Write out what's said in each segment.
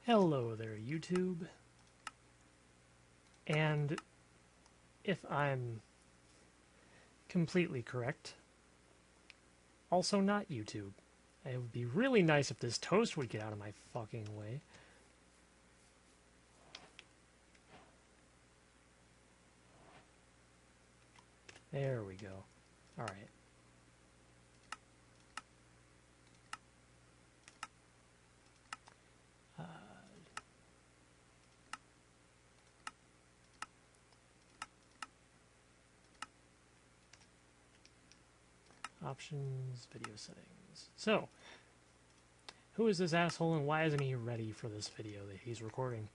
Hello there, YouTube. And if I'm completely correct, also not YouTube. It would be really nice if this toast would get out of my fucking way. There we go. Alright. Options, video settings. So, who is this asshole and why isn't he ready for this video that he's recording?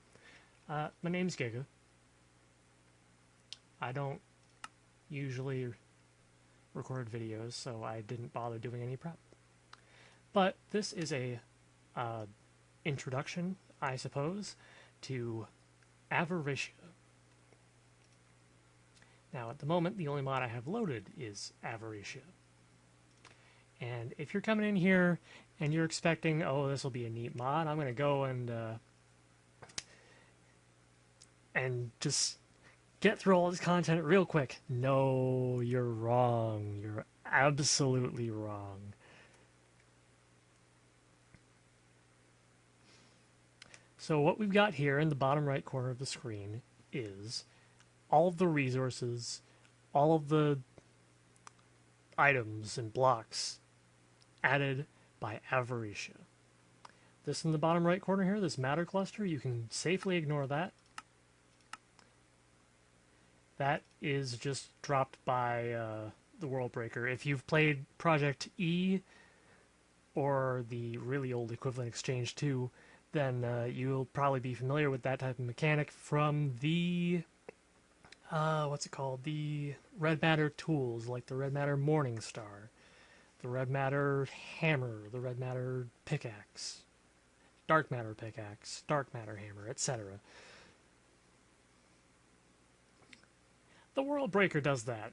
My name's Giga. I don't usually record videos, so I didn't bother doing any prep. But this is a introduction, I suppose, to Avaritia. Now, at the moment, the only mod I have loaded is Avaritia. And if you're coming in here and you're expecting, oh, this will be a neat mod, I'm going to go and just get through all this content real quick. No, you're wrong. You're absolutely wrong. So what we've got here in the bottom right corner of the screen is all of the resources, all of the items and blocks added by Avaritia. This in the bottom right corner here, this matter cluster, you can safely ignore that. That is just dropped by the World Breaker. If you've played Project E or the really old Equivalent Exchange 2, then you'll probably be familiar with that type of mechanic from the what's it called? The Red Matter tools, like the Red Matter Morningstar, the Red Matter Hammer, the Red Matter Pickaxe, Dark Matter Pickaxe, Dark Matter Hammer, etc. The World Breaker does that.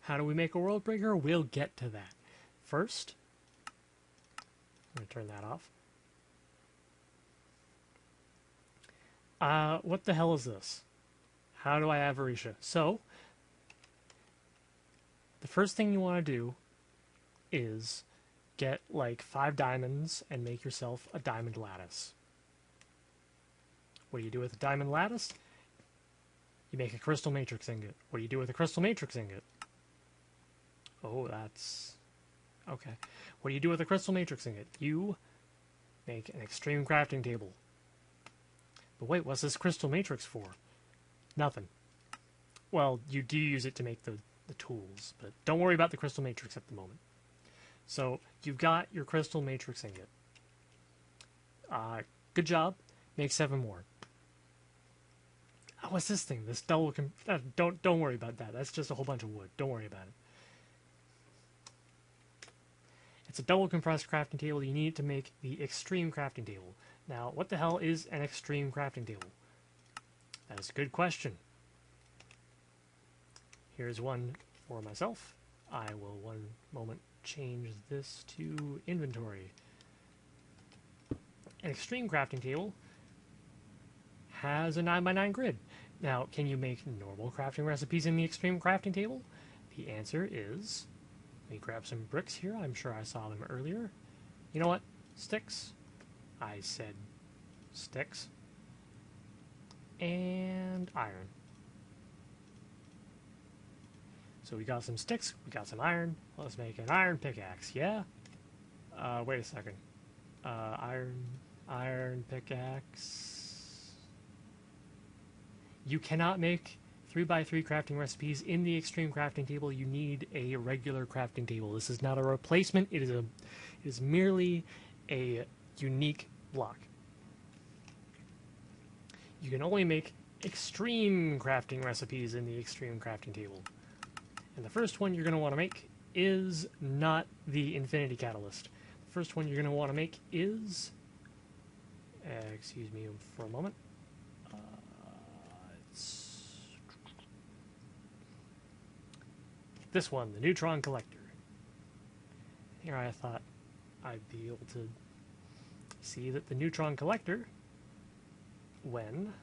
How do we make a World Breaker? We'll get to that. First, I'm going to turn that off. What the hell is this? How do I Avaritia? So, the first thing you want to do is get like 5 diamonds and make yourself a diamond lattice. What do you do with a diamond lattice? You make a crystal matrix ingot. What do you do with a crystal matrix ingot? Oh, that's... okay. What do you do with a crystal matrix ingot? You make an extreme crafting table. But wait, what's this crystal matrix for? Nothing. Well, you do use it to make the tools, but don't worry about the crystal matrix at the moment. So, you've got your crystal matrix ingot. Good job. Make 7 more. Oh, what's this thing? This double... don't worry about that. That's just a whole bunch of wood. Don't worry about it. It's a double compressed crafting table. You need it to make the extreme crafting table. Now, what the hell is an extreme crafting table? That is a good question. Here's one for myself. I will one moment change this to inventory. An extreme crafting table has a 9x9 grid. Now, can you make normal crafting recipes in the extreme crafting table? The answer is... let me grab some bricks here. I'm sure I saw them earlier. You know what? Sticks. I said sticks. And iron. So we got some sticks, we got some iron. Let's make an iron pickaxe, yeah? Wait a second. Iron pickaxe. You cannot make 3x3 crafting recipes in the extreme crafting table. You need a regular crafting table. This is not a replacement. It is merely a unique block. You can only make extreme crafting recipes in the extreme crafting table. And the first one you're going to want to make is not the Infinity Catalyst. The first one you're going to want to make is... excuse me for a moment. It's this one, the Neutron Collector. Here I thought I'd be able to see that the Neutron Collector when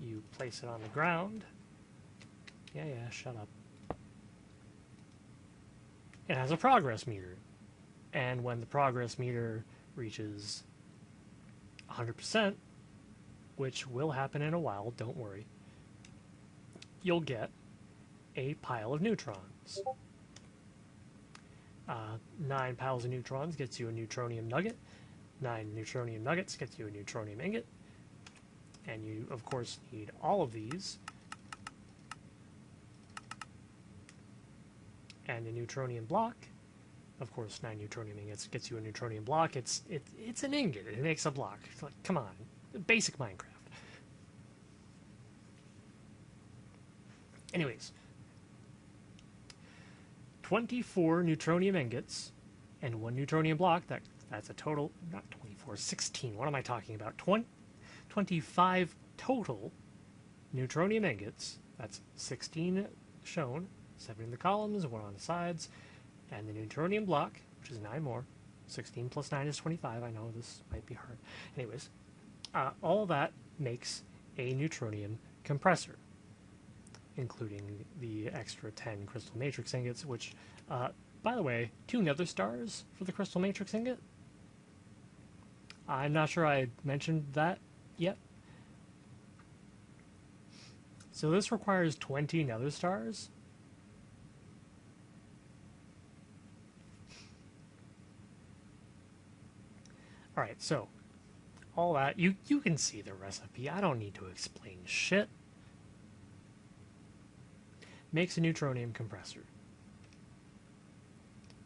you place it on the ground, yeah, shut up. It has a progress meter. And when the progress meter reaches 100%, which will happen in a while, don't worry, you'll get a pile of neutrons. 9 piles of neutrons gets you a neutronium nugget. 9 neutronium nuggets gets you a neutronium ingot. And you, of course, need all of these. And a neutronium block. Of course, 9 neutronium ingots gets you a neutronium block. It's an ingot. It makes a block. It's like, come on. Basic Minecraft. Anyways. 24 neutronium ingots and 1 neutronium block. That's a total, not 24, 16. What am I talking about? 25 total neutronium ingots. That's 16 shown, 7 in the columns, 1 on the sides, and the neutronium block, which is 9 more. 16 plus 9 is 25. I know this might be hard. Anyways, all that makes a neutronium compressor, including the extra 10 crystal matrix ingots, which, by the way, 2 nether stars for the crystal matrix ingot. I'm not sure I mentioned that yet. So this requires 20 nether stars. Alright, so all that, you can see the recipe. I don't need to explain shit. Makes a neutronium compressor.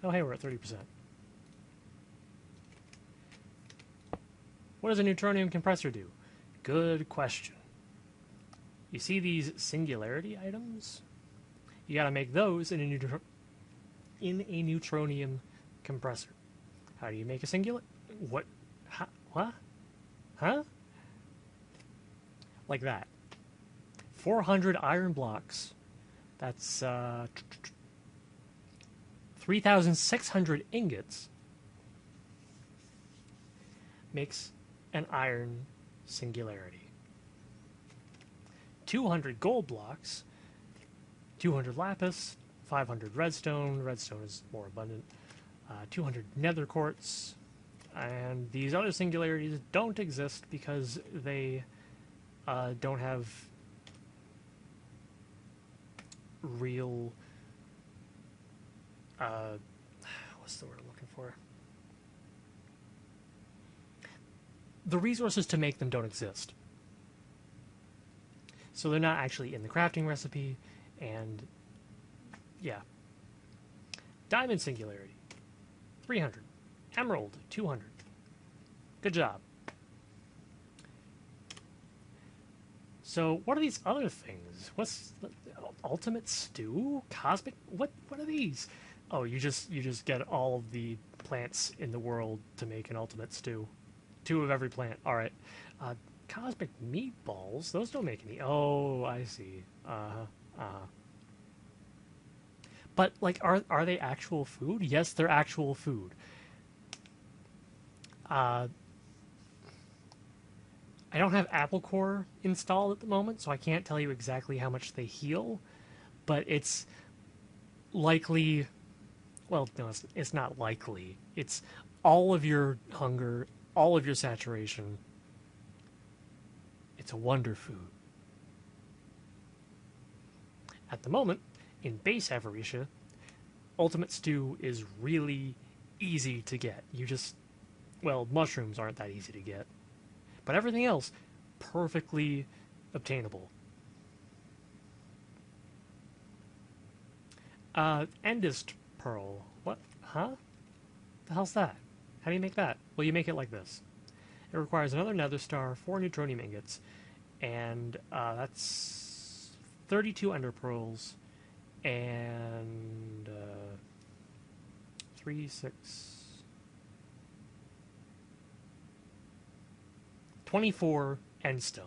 Oh, hey, we're at 30%. What does a neutronium compressor do? Good question. You see these singularity items? You gotta make those in a neutronium compressor. How do you make a singular? What? What? Huh? Like that. 400 iron blocks. That's 3,600 ingots makes an iron singularity. 200 gold blocks, 200 lapis, 500 redstone. Redstone is more abundant. 200 nether quartz, and these other singularities don't exist because they don't have real what's the word I'm looking for? The resources to make them don't exist. So they're not actually in the crafting recipe, and yeah. Diamond singularity, 300. Emerald, 200. Good job. So what are these other things? What's ultimate stew? Cosmic? What are these? Oh, you just get all of the plants in the world to make an ultimate stew. 2 of every plant. All right. Cosmic meatballs. Those don't make any. Oh, I see. But like, are they actual food? Yes, they're actual food. I don't have Apple Core installed at the moment, so I can't tell you exactly how much they heal, but it's likely, well, no, it's not likely. It's all of your hunger, all of your saturation. It's a wonder food. At the moment, in base Avaritia, Ultimate Stew is really easy to get. You just, well, mushrooms aren't that easy to get. But everything else, perfectly obtainable. Endist Pearl. What? Huh? The hell's that? How do you make that? Well, you make it like this. It requires another nether star, 4 neutronium ingots, and that's 32 ender pearls, and 3, 6... 24 endstone.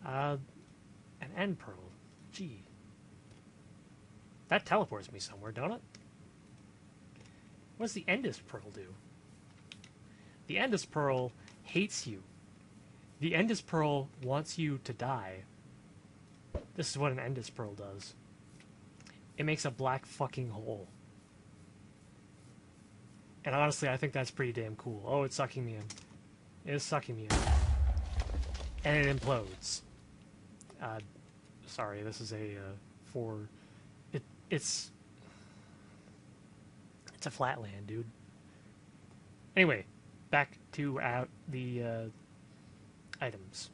An end pearl. Gee. That teleports me somewhere, don't it? What does the Endest Pearl do? The Endest Pearl hates you. The Endest Pearl wants you to die. This is what an Endest Pearl does. It makes a black fucking hole. And honestly, I think that's pretty damn cool. Oh, it's sucking me in. It is sucking me in. And it implodes. Sorry, this is a, it's a flatland, dude. Anyway, back to the items.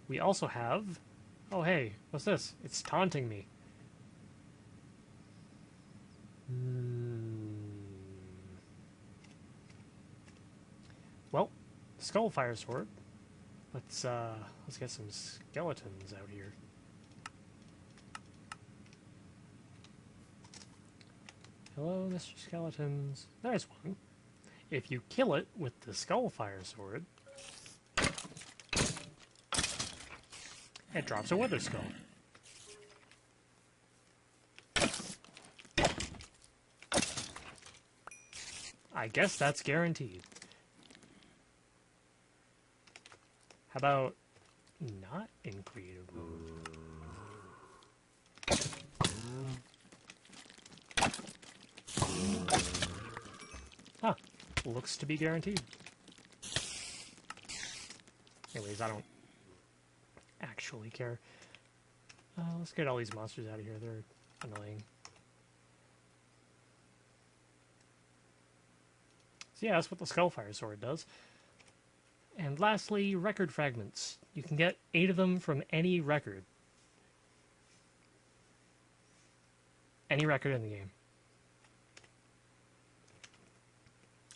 We also have... Oh, hey, what's this? It's taunting me. Well, Skullfire Sword. Let's get some skeletons out here. Hello, Mr. Skeletons. There's one. If you kill it with the Skullfire Sword, it drops a Wither Skull. I guess that's guaranteed. How about not in creative mode? Huh. Looks to be guaranteed. Anyways, I don't actually care. Let's get all these monsters out of here. They're annoying. So yeah, that's what the Skullfire Sword does. And lastly, record fragments. You can get 8 of them from any record. Any record in the game.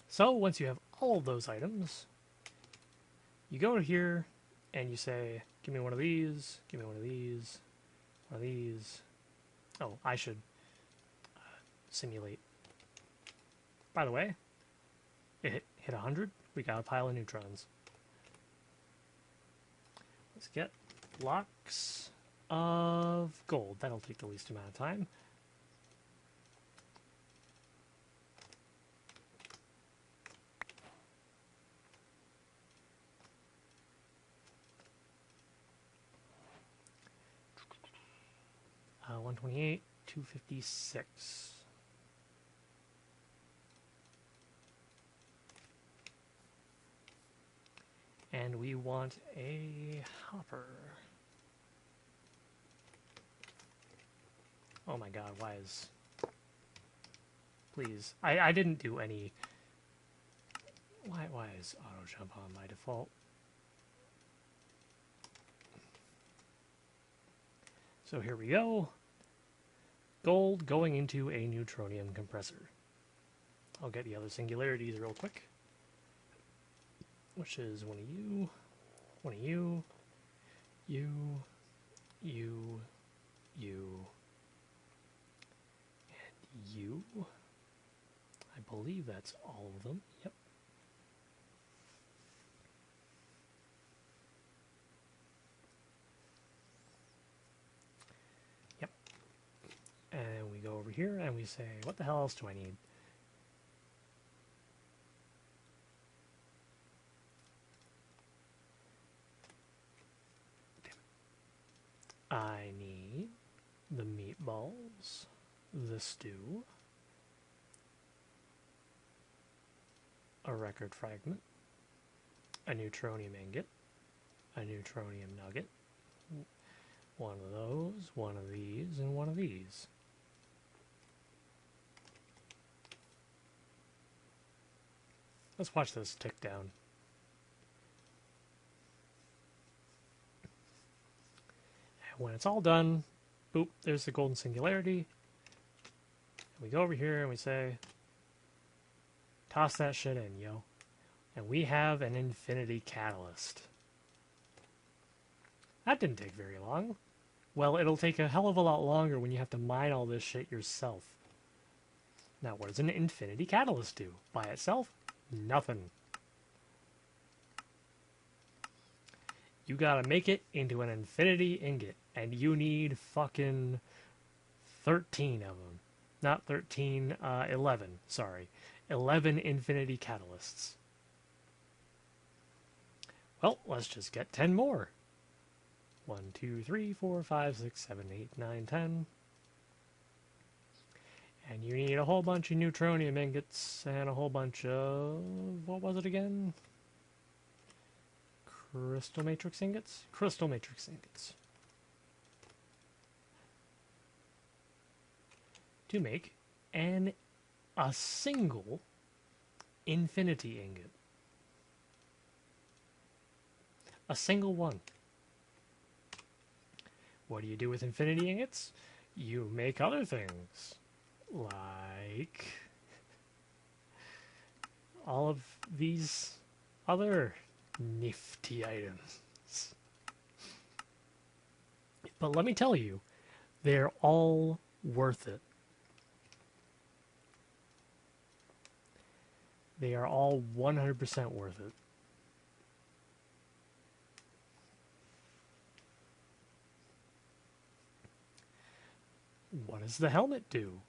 So, once you have all of those items, you go here and you say, give me one of these, give me one of these, one of these. Oh, I should simulate. By the way, it hit 100. We got a pile of neutrons. Let's get blocks of gold. That'll take the least amount of time. Uh, 128, 256. And we want a hopper. Oh my god, why is... Please. I didn't do any... Why is auto jump on by default? So here we go. Gold going into a Neutronium compressor. I'll get the other singularities real quick. Which is one of you, you, and you. I believe that's all of them. Yep. Yep. And we go over here and we say, what the hell else do I need? I need the meatballs, the stew, a record fragment, a neutronium ingot, a neutronium nugget, one of those, one of these, and one of these. Let's watch this tick down. When it's all done, boop, there's the golden singularity. And we go over here and we say, toss that shit in, yo. And we have an infinity catalyst. That didn't take very long. Well, it'll take a hell of a lot longer when you have to mine all this shit yourself. Now, what does an infinity catalyst do? By itself? Nothing. You gotta make it into an infinity ingot. And you need fucking 13 of them. Not 13, 11, sorry. 11 infinity catalysts. Well, let's just get 10 more. 1, 2, 3, 4, 5, 6, 7, 8, 9, 10. And you need a whole bunch of Neutronium ingots and a whole bunch of... what was it again? Crystal matrix ingots? Crystal matrix ingots. To make a single infinity ingot. A single one. What do you do with infinity ingots? You make other things. Like all of these other nifty items. But let me tell you, they're all worth it. They are all 100% worth it. What does the helmet do?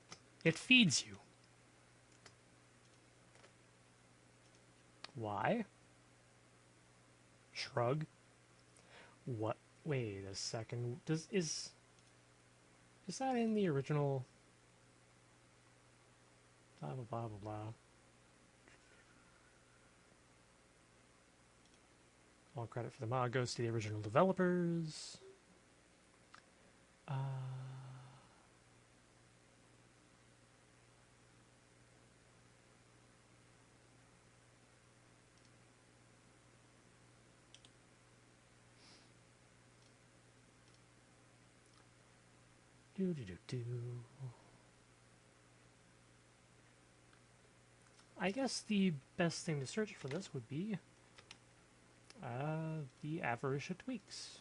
It feeds you. Why? Shrug. What? Wait a second. Is that in the original? Blah blah blah blah blah. All credit for the mod goes to the original developers. I guess the best thing to search for this would be the Avaritia tweaks.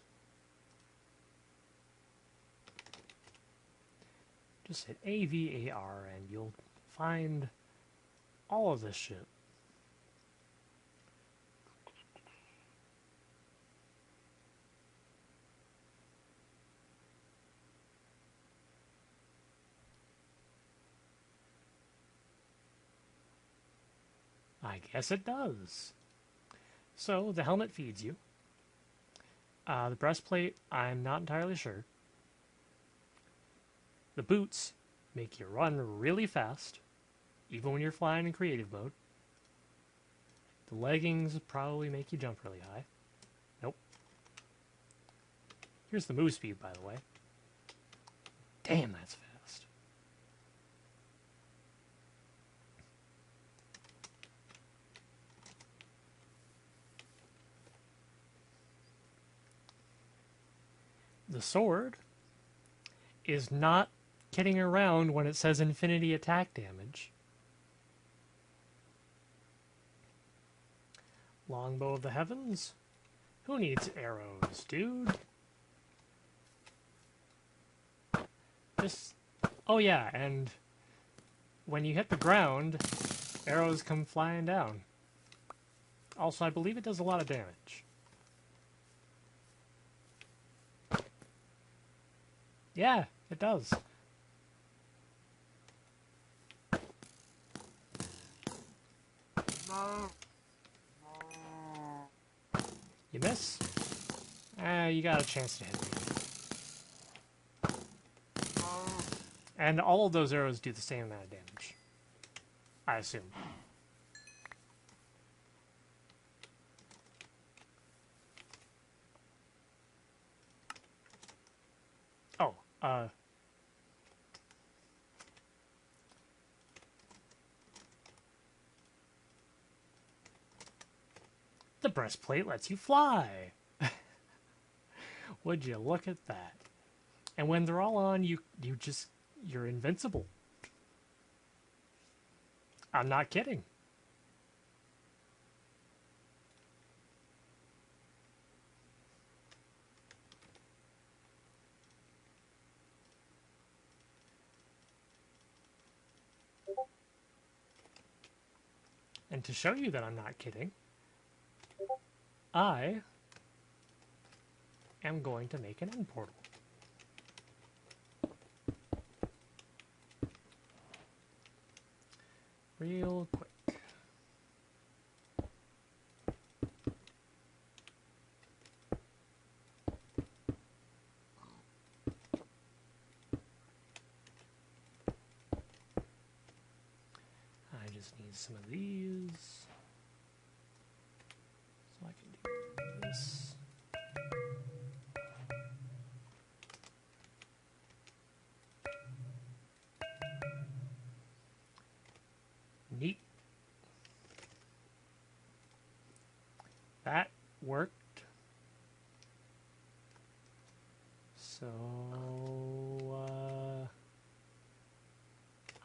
Just hit AVAR and you'll find all of this shit. I guess it does. So, the helmet feeds you. The breastplate, I'm not entirely sure. The boots make you run really fast, even when you're flying in creative mode. The leggings probably make you jump really high. Nope. Here's the move speed, by the way. Damn, that's fast. The sword is not kidding around when it says infinity attack damage. Longbow of the heavens? Who needs arrows, dude? Just... oh yeah, and when you hit the ground, arrows come flying down. Also, I believe it does a lot of damage. Yeah, it does. You miss? You got a chance to hit me. And all of those arrows do the same amount of damage. I assume. Oh, the breastplate lets you fly. Would you look at that? And when they're all on, you're invincible. I'm not kidding. And to show you that I'm not kidding, I am going to make an end portal. real quick. I just need some of these. So I can do this. Neat. That worked. So,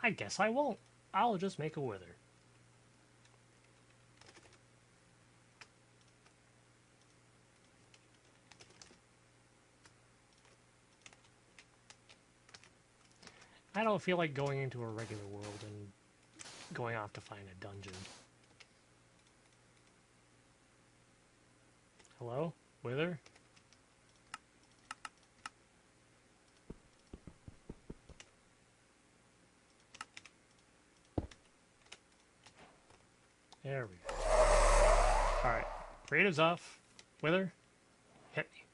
I guess I won't. I'll just make a wither. I don't feel like going into a regular world and going off to find a dungeon. Hello? Wither? There we go. Alright. Creative's off. Wither? Hit me.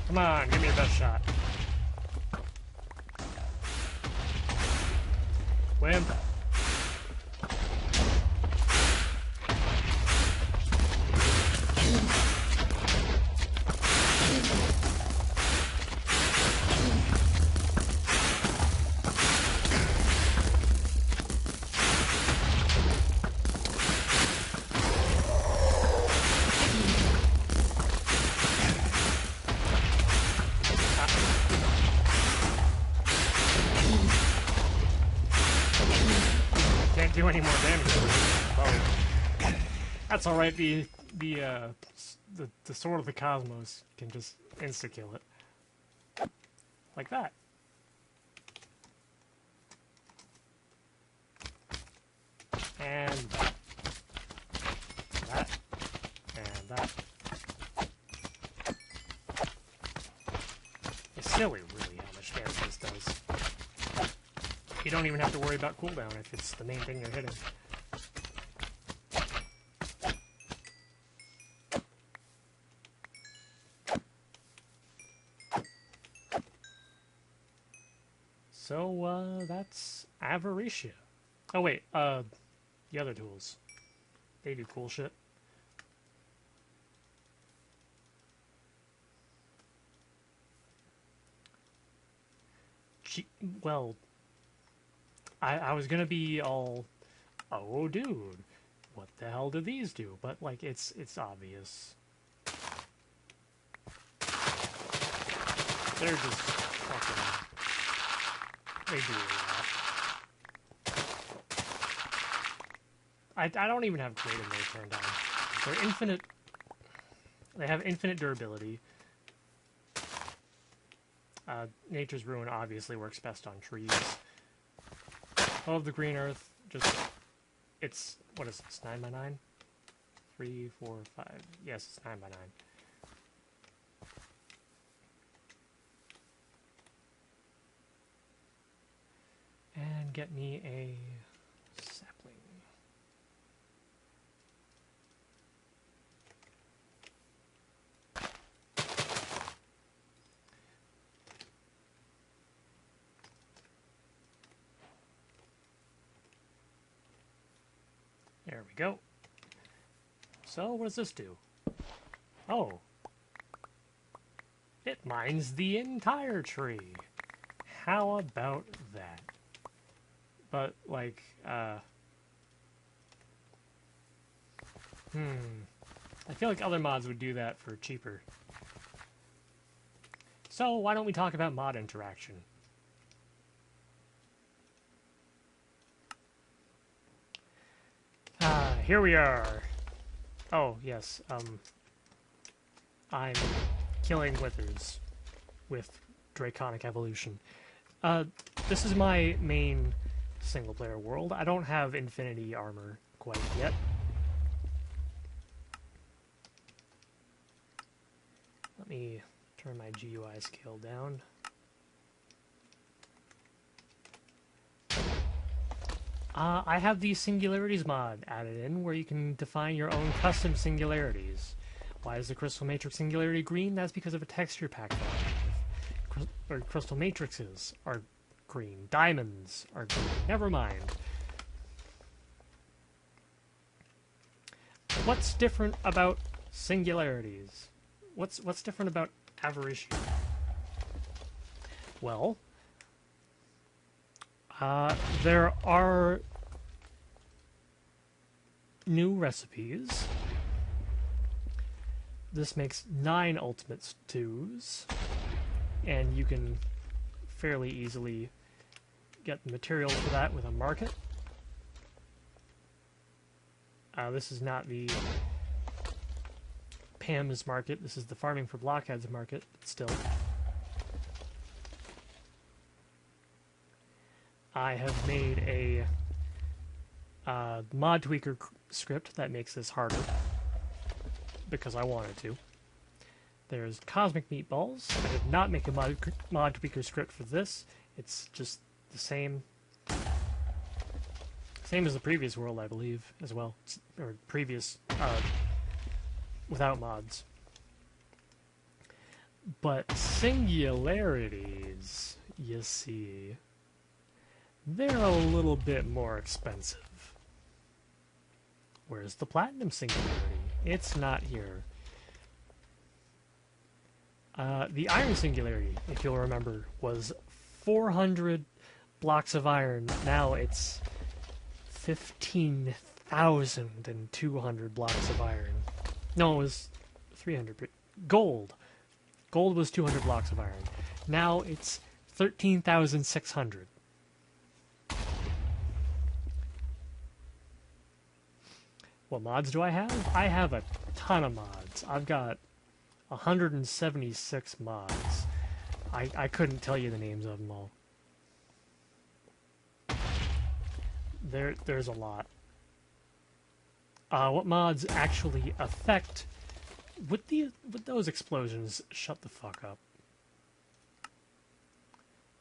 Come on, give me your best shot. Wimp. Can't do any more damage. Oh. That's alright, the Sword of the Cosmos can just insta-kill it. Like that. And that. That. And that. It's silly, really, how much damage this does. You don't even have to worry about cooldown if it's the main thing you're hitting. So, that's Avaritia. Oh, wait, the other tools. They do cool shit. Well, I was gonna be all, oh, dude, what the hell do these do? But, like, it's obvious. They're just fucking... They do a lot. I don't even have creative mode turned on. They're infinite. They have infinite durability. Nature's Ruin obviously works best on trees. All of the Green Earth, just... It's... What is it? It's 9 by 9? 3, 4, 5... Yes, it's 9 by 9. And get me a sapling. There we go. So, what does this do? Oh. It mines the entire tree. How about that? But, like, I feel like other mods would do that for cheaper. So, why don't we talk about mod interaction? Here we are. Oh, yes, I'm killing withers with Draconic Evolution. This is my main single-player world. I don't have infinity armor quite yet. Let me Turn my GUI scale down. I have the Singularities mod added in where you can define your own custom singularities. Why is the crystal matrix singularity green? That's because of a texture pack that I have. Or crystal matrices are green. Diamonds are green. Never mind. What's different about singularities? What's different about Avaritia? Well, there are new recipes. This makes 9 ultimate stews, and you can fairly easily get the materials for that with a market. This is not the Pam's market, this is the Farming for Blockheads market, but still. I have made a mod tweaker script that makes this harder, because I wanted to. There's Cosmic Meatballs. I did not make a mod tweaker script for this. It's just the same as the previous world, I believe, as well. Or previous, without mods. But Singularities, you see, they're a little bit more expensive. Where's the Platinum Singularity? It's not here. The Iron Singularity, if you'll remember, was 400 blocks of iron. Now it's 15,200 blocks of iron. No, it was 300. Gold. Gold was 200 blocks of iron. Now it's 13,600. What mods do I have? I have a ton of mods. I've got 176 mods. I couldn't tell you the names of them all. There's a lot. What mods actually affect with those explosions? Shut the fuck up.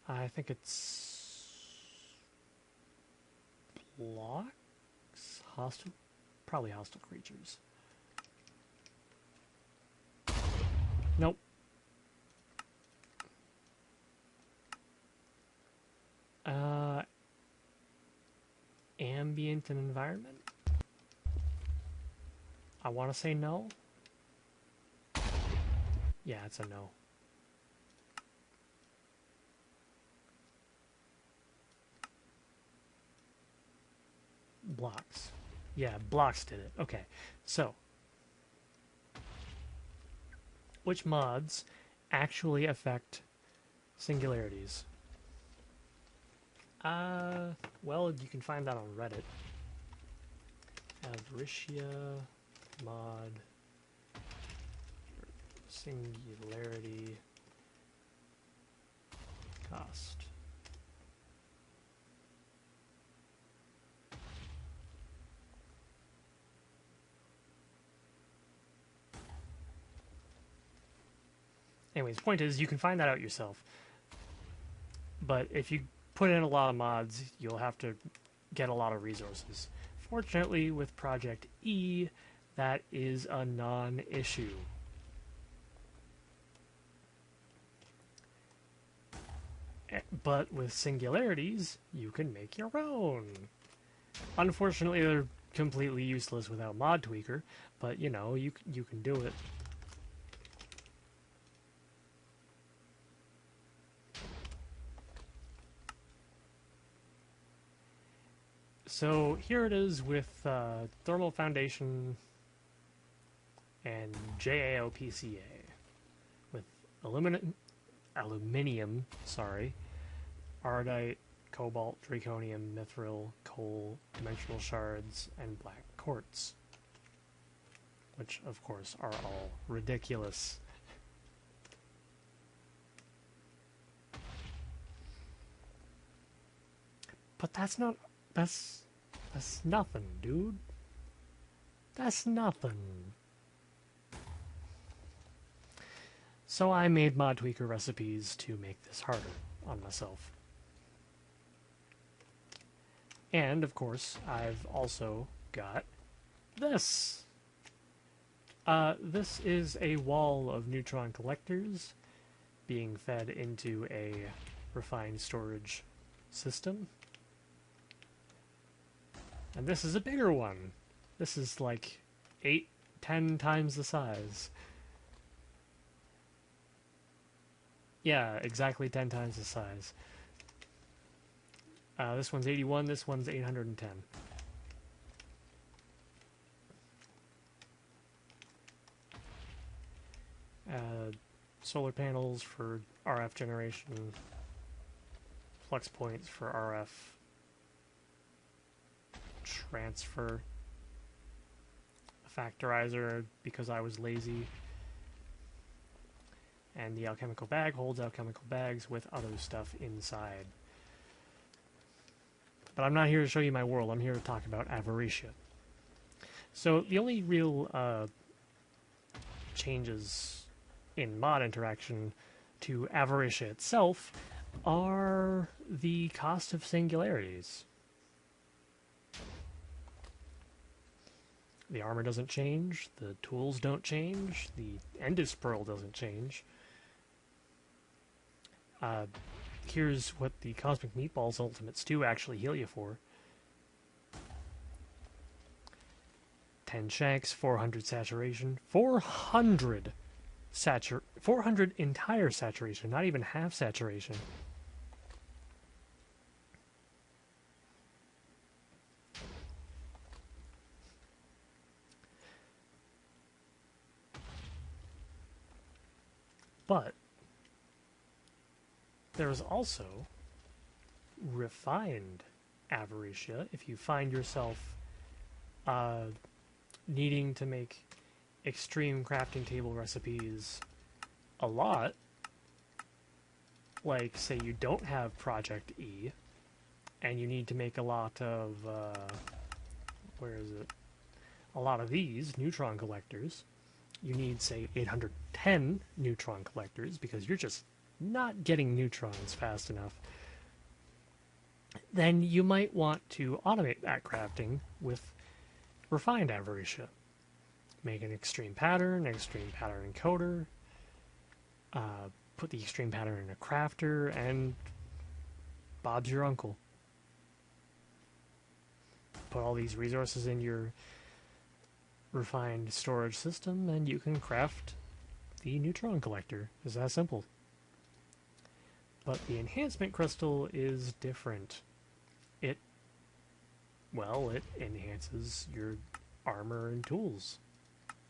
I think it's blocks, hostile, probably hostile creatures. Nope. Ambient and environment? I want to say no. Yeah, it's a no. Blocks. Yeah, blocks did it. Okay, so which mods actually affect singularities? Well, you can find that on Reddit. Avaritia mod singularity cost. Anyways, point is, you can find that out yourself. But if you put in a lot of mods, you'll have to get a lot of resources. Fortunately, with Project E, that is a non-issue. But with singularities, you can make your own. Unfortunately, they're completely useless without Mod Tweaker, but you know, you can do it. So here it is with Thermal Foundation and JAOPCA with aluminium, sorry, ardite, cobalt, draconium, mithril, coal, dimensional shards, and black quartz, which of course are all ridiculous. But that's nothing, dude. That's nothing. So I made mod tweaker recipes to make this harder on myself. And, of course, I've also got this. This is a wall of neutron collectors being fed into a refined storage system. And this is a bigger one. This is like 8-10 times the size. Yeah, exactly 10 times the size. This one's 81, this one's 810. Solar panels for RF generation, flux points for RF transfer, a factorizer because I was lazy, and the alchemical bag holds alchemical bags with other stuff inside. But I'm not here to show you my world, I'm here to talk about Avaritia. So the only real changes in mod interaction to Avaritia itself are the cost of singularities. The armor doesn't change, the tools don't change, the Endus Pearl doesn't change. Here's what the Cosmic Meatballs Ultimate Stew actually heal you for. 10 shanks, 400 saturation, 400 entire saturation, not even half saturation. But there's also refined Avaritia if you find yourself needing to make extreme crafting table recipes a lot. Like, say you don't have Project E, and you need to make a lot of, where is it? A lot of these neutron collectors. You need, say, 810 neutron collectors, because you're just not getting neutrons fast enough. Then you might want to automate that crafting with refined Avaritia. Make an extreme pattern encoder, put the extreme pattern in a crafter, and Bob's your uncle. Put all these resources in your refined storage system, and you can craft the neutron collector. It's that simple. But the enhancement crystal is different. It enhances your armor and tools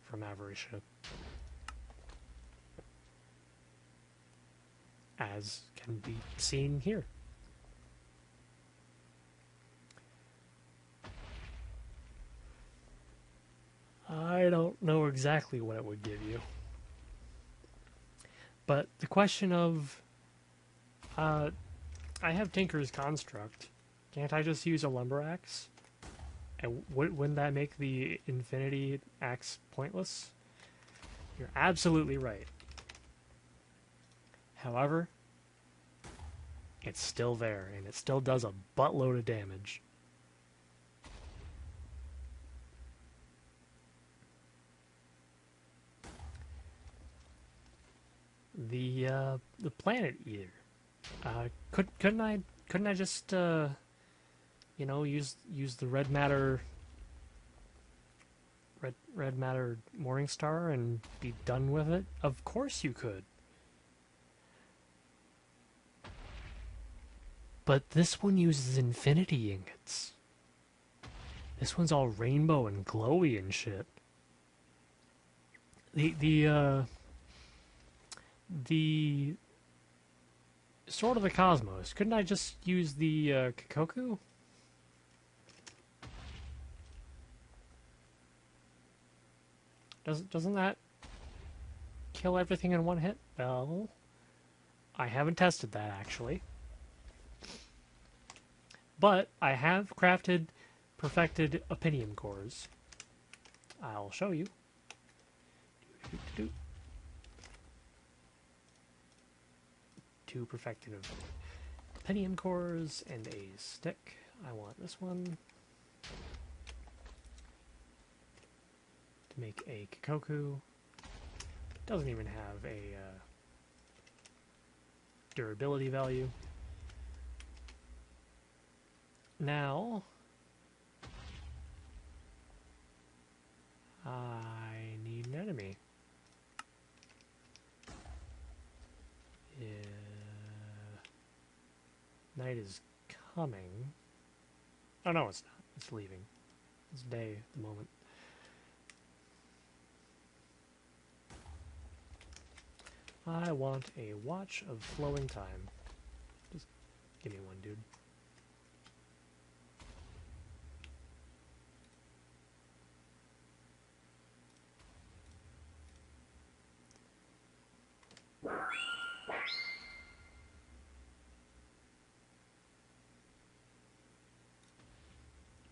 from Avaritia, as can be seen here. I don't know exactly what it would give you, but the question of I have Tinker's Construct. Can't I just use a lumber axe? And wouldn't that make the Infinity Axe pointless? You're absolutely right. However, it's still there, and it still does a buttload of damage. The Planet Eater. Couldn't I just use the red matter Morning Star and be done with it? Of course you could. But this one uses infinity ingots. This one's all rainbow and glowy and shit. The Sword of the Cosmos. Couldn't I just use the Kikoku? Doesn't that kill everything in one hit? Well, I haven't tested that actually. But I have perfected Opinium cores. I'll show you. 2 perfected Pentium cores and a stick. I want this one to make a Kikoku. Doesn't even have a durability value. Now, I need an enemy. Yeah. Night is coming. Oh no, it's not. It's leaving. It's day at the moment. I want a watch of flowing time. Just give me one, dude.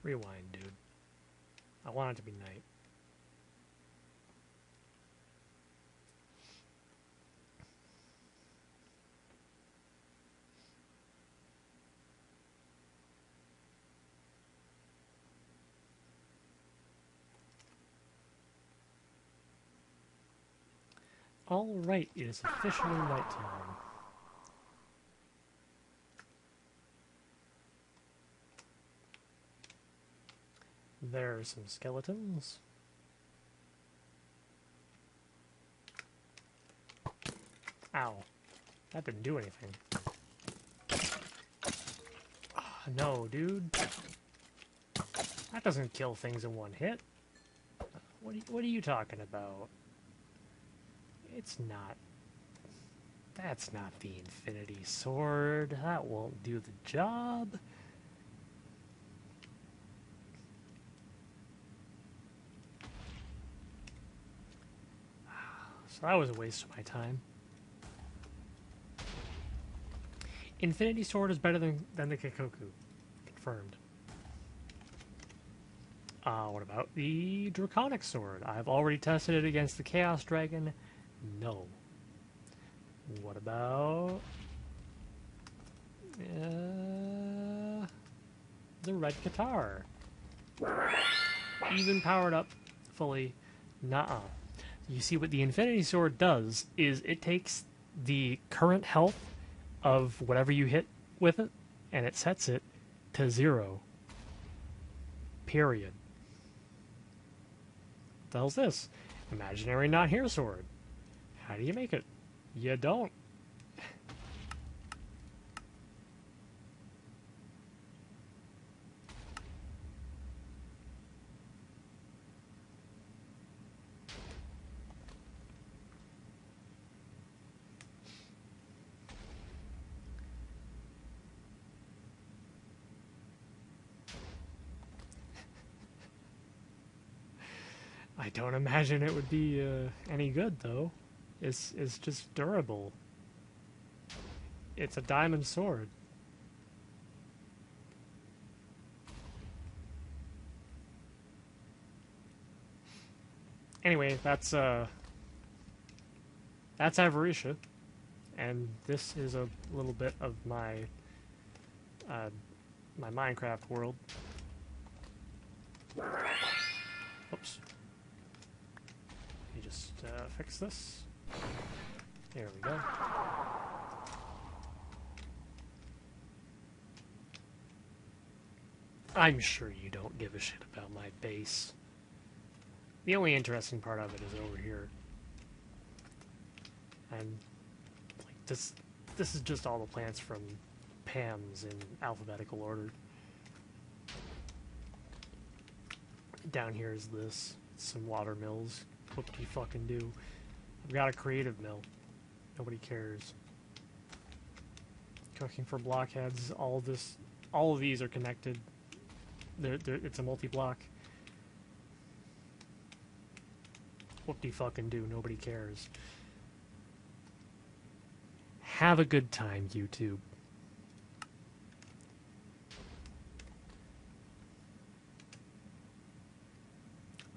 Rewind, dude. I want it to be night. Alright, it is officially nighttime. There are some skeletons. Ow. That didn't do anything. Oh, no, dude. That doesn't kill things in one hit. What are you talking about? It's not. That's not the Infinity Sword. That won't do the job. So that was a waste of my time. Infinity Sword is better than the Kikoku. Confirmed. What about the Draconic Sword? I've already tested it against the Chaos Dragon. No. What about the Red Guitar? Even powered up fully. Nuh-uh. You see, what the Infinity Sword does is it takes the current health of whatever you hit with it, and it sets it to 0. Period. What the hell's this? Imaginary not here sword. How do you make it? You don't. I don't imagine it would be any good, though. It's just durable. It's a diamond sword. Anyway, that's Avaritia, and this is a little bit of my my Minecraft world. Oops. Let me just fix this. There we go. I'm sure you don't give a shit about my base. The only interesting part of it is over here. And like this is just all the plants from Pam's in alphabetical order. Down here is this. Some water mills. What do you fucking do? I've got a creative mill. Nobody cares. Cooking for blockheads. All of these are connected. It's a multi-block. What do you fucking do? Nobody cares. Have a good time, YouTube.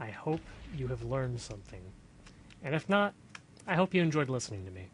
I hope you have learned something. And if not, I hope you enjoyed listening to me.